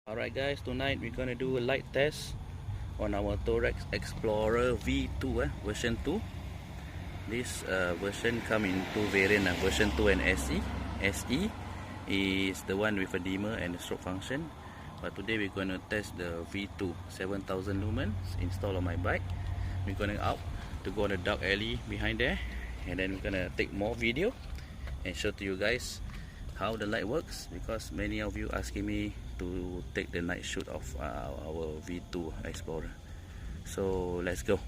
Alright guys, tonight we're gonna do a light test on our Tourex Explorer V2 version 2. This version come in two variants, version 2 and SE. SE is the one with a dimmer and a strobe function, but today we're gonna test the V2 7000 lumens installed on my bike. We're gonna out to go on a dark alley behind there, and then we're gonna take more video and show to you guys how the light works, because many of you asking me to take the night shoot of our V2 Explorer. So let's go.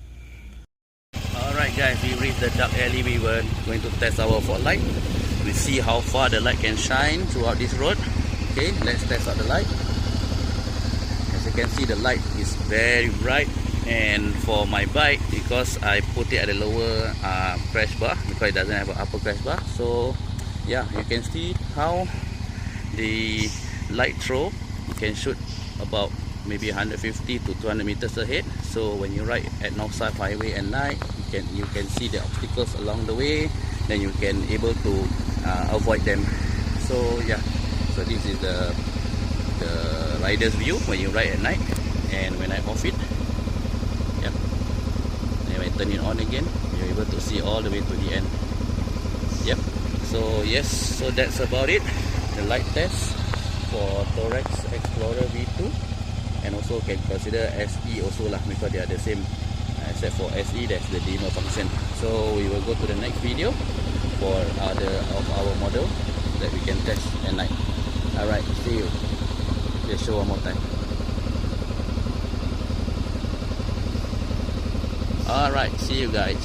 Alright guys, we reached the dark alley. We were going to test our fog light. We see how far the light can shine throughout this road. Okay, let's test out the light. As you can see, the light is very bright, and for my bike, because I put it at a lower crash bar, because it doesn't have an upper crash bar, so yeah, you can see how the light throw can shoot about maybe 150 to 200 meters ahead. So when you ride at North South Highway at night, you can see the obstacles along the way, then you can able to avoid them. So yeah, so this is the rider's view when you ride at night. And when I off it, yeah, and when I turn it on again, you're able to see all the way to the end. Yep. So yes, so that's about it, the light test for Tourex Explorer V2, and also can consider SE also lah, because they are the same, except for SE that's the dimmer function. So we will go to the next video for other of our model that we can test at night. Alright, see you. Let's show one more time. Alright, see you guys.